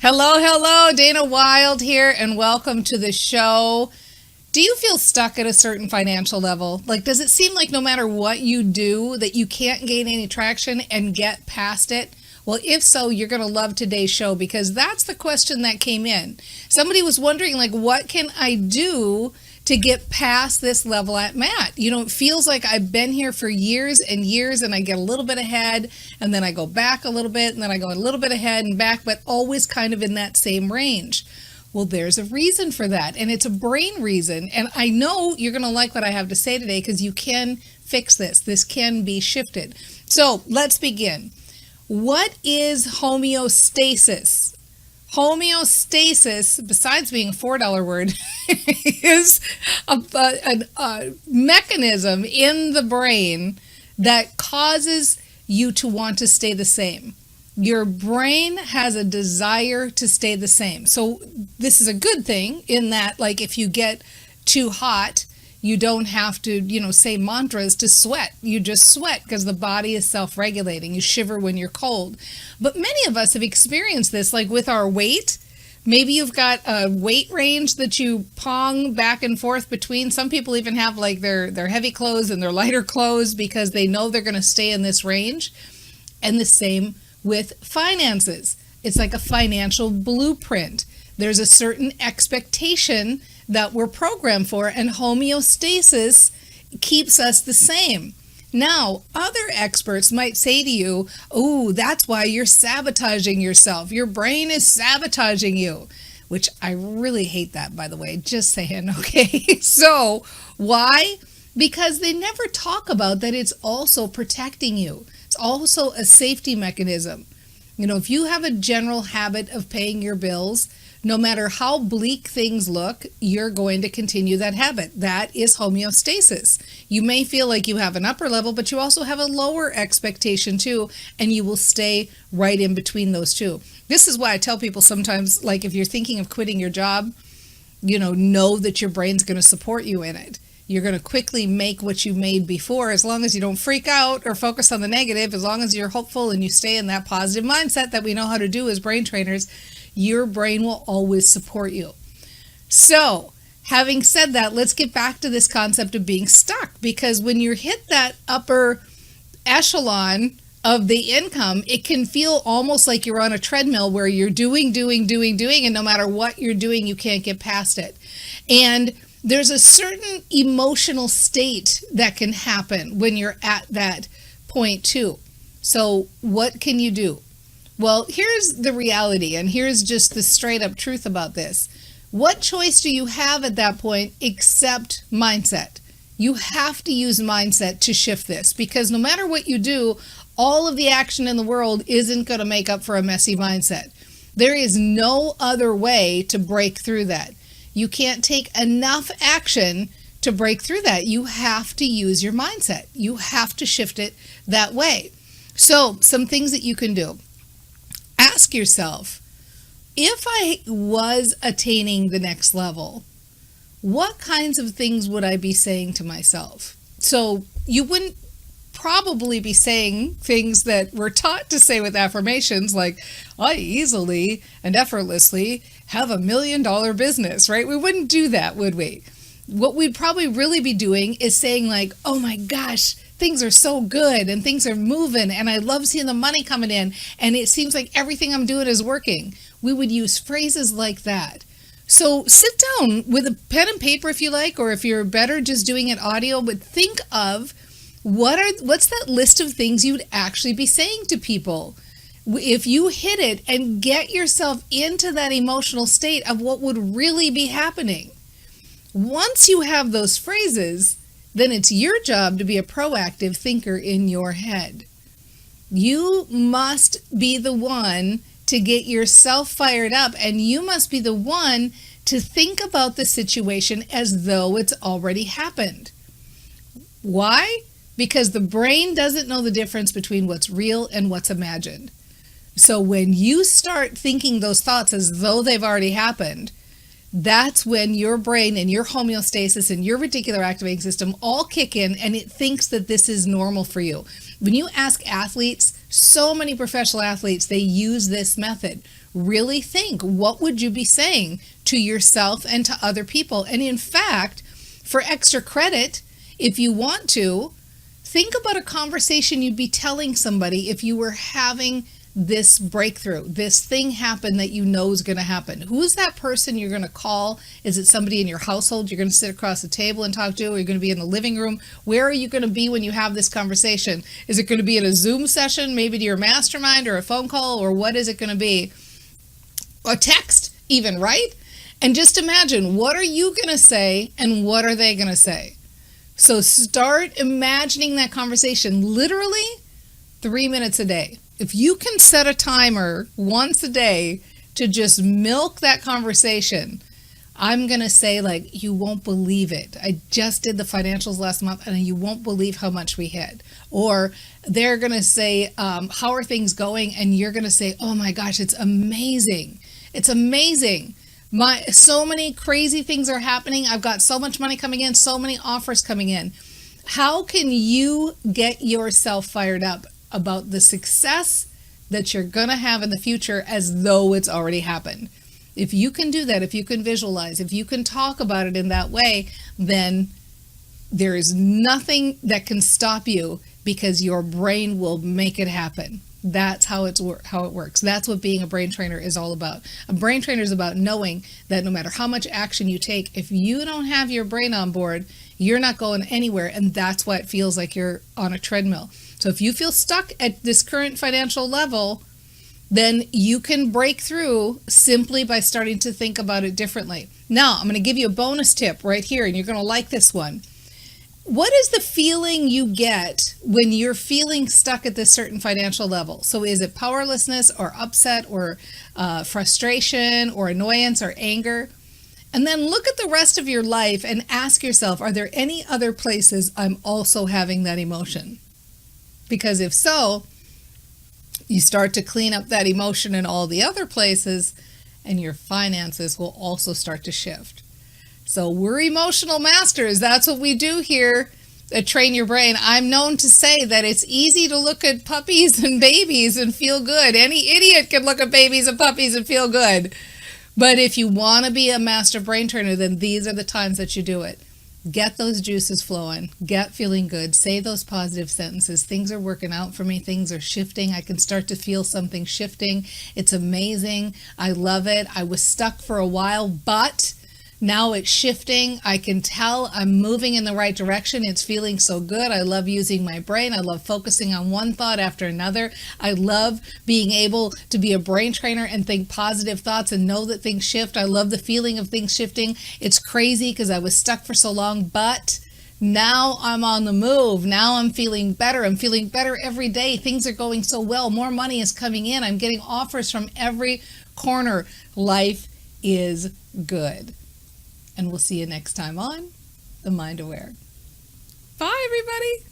Hello, Dana Wilde here, and welcome to the show. Do you feel stuck at a certain financial level? Like, does it seem like no matter what you do, that you can't gain any traction and get past it? Well, if so, you're going to love today's show because that's the question that came in. Somebody was wondering, like, what can I do to get past this level I'm at? You know, it feels like I've been here for years and years and I get a little bit ahead and then I go back a little bit and then I go a little bit ahead and back, but always kind of in that same range. Well, there's a reason for that, and it's a brain reason. And I know you're going to like what I have to say today because you can fix this. This can be shifted. So let's begin. What is homeostasis? Homeostasis, besides being a $4 word, is a mechanism in the brain that causes you to want to stay the same. Your brain has a desire to stay the same. So this is a good thing in that, like, if you get too hot, you don't have to, say mantras to sweat. You just sweat because the body is self-regulating. You shiver when you're cold. But many of us have experienced this, like with our weight. Maybe you've got a weight range that you pong back and forth between. Some people even have like their heavy clothes and their lighter clothes because they know they're going to stay in this range. And the same with finances. It's like a financial blueprint. There's a certain expectation that we're programmed for, and homeostasis keeps us the same. Now, other experts might say to you, oh, that's why you're sabotaging yourself. Your brain is sabotaging you, which I really hate that, by the way, just saying, okay? So why? Because they never talk about that it's also protecting you. It's also a safety mechanism. If you have a general habit of paying your bills, no matter how bleak things look, you're going to continue that habit. That is homeostasis. You may feel like you have an upper level, but you also have a lower expectation too, and you will stay right in between those two. This is why I tell people sometimes, like if you're thinking of quitting your job, know that your brain's going to support you in it. You're going to quickly make what you made before, as long as you don't freak out or focus on the negative, as long as you're hopeful and you stay in that positive mindset that we know how to do as brain trainers. Your brain will always support you. So, having said that, let's get back to this concept of being stuck, because when you hit that upper echelon of the income, it can feel almost like you're on a treadmill where you're doing, and no matter what you're doing, you can't get past it. And there's a certain emotional state that can happen when you're at that point too. So, what can you do? Well, here's the reality, and here's just the straight up truth about this. What choice do you have at that point except mindset? You have to use mindset to shift this, because no matter what you do, all of the action in the world isn't going to make up for a messy mindset. There is no other way to break through that. You can't take enough action to break through that. You have to use your mindset. You have to shift it that way. So, some things that you can do. Ask yourself, if I was attaining the next level, what kinds of things would I be saying to myself? So you wouldn't probably be saying things that we're taught to say with affirmations like, I easily and effortlessly have $1 million business, right? We wouldn't do that, would we? What we'd probably really be doing is saying like, oh my gosh, things are so good and things are moving and I love seeing the money coming in and it seems like everything I'm doing is working. We would use phrases like that. So sit down with a pen and paper if you like, or if you're better just doing it audio, but think of what's that list of things you'd actually be saying to people. If you hit it and get yourself into that emotional state of what would really be happening. Once you have those phrases, then it's your job to be a proactive thinker in your head. You must be the one to get yourself fired up, and you must be the one to think about the situation as though it's already happened. Why? Because the brain doesn't know the difference between what's real and what's imagined. So when you start thinking those thoughts as though they've already happened, that's when your brain and your homeostasis and your reticular activating system all kick in, and it thinks that this is normal for you. When you ask athletes, so many professional athletes, they use this method. Really think, what would you be saying to yourself and to other people? And in fact, for extra credit, if you want to, think about a conversation you'd be telling somebody if you were having this breakthrough, this thing happen that you know is going to happen. Who's that person you're going to call? Is it somebody in your household you're going to sit across the table and talk to? Or you're going to be in the living room? Where are you going to be when you have this conversation? Is it going to be in a Zoom session, maybe to your mastermind, or a phone call, or what is it going to be? A text even, right? And just imagine, what are you going to say and what are they going to say? So start imagining that conversation literally 3 minutes a day. If you can set a timer once a day to just milk that conversation, I'm going to say, like, you won't believe it. I just did the financials last month and you won't believe how much we hit. Or they're going to say, how are things going? And you're going to say, oh my gosh, it's amazing. It's amazing. So many crazy things are happening. I've got so much money coming in, so many offers coming in. How can you get yourself fired up about the success that you're going to have in the future as though it's already happened? If you can do that, if you can visualize, if you can talk about it in that way, then there is nothing that can stop you, because your brain will make it happen. That's how it works. That's what being a brain trainer is all about. A brain trainer is about knowing that no matter how much action you take, if you don't have your brain on board, you're not going anywhere. And that's why it feels like you're on a treadmill. So if you feel stuck at this current financial level, then you can break through simply by starting to think about it differently. Now, I'm going to give you a bonus tip right here, and you're going to like this one. What is the feeling you get when you're feeling stuck at this certain financial level? So is it powerlessness or upset or frustration or annoyance or anger? And then look at the rest of your life and ask yourself, are there any other places I'm also having that emotion? Because if so, you start to clean up that emotion in all the other places, and your finances will also start to shift. So we're emotional masters. That's what we do here at Train Your Brain. I'm known to say that it's easy to look at puppies and babies and feel good. Any idiot can look at babies and puppies and feel good. But if you want to be a master brain trainer, then these are the times that you do it. Get those juices flowing. Get feeling good. Say those positive sentences. Things are working out for me. Things are shifting. I can start to feel something shifting. It's amazing. I love it. I was stuck for a while, but now it's shifting. I can tell I'm moving in the right direction. It's feeling so good. I love using my brain. I love focusing on one thought after another. I love being able to be a brain trainer and think positive thoughts and know that things shift. I love the feeling of things shifting. It's crazy because I was stuck for so long, but now I'm on the move. Now I'm feeling better. I'm feeling better every day. Things are going so well. More money is coming in. I'm getting offers from every corner. Life is good. And we'll see you next time on The Mind Aware. Bye, everybody.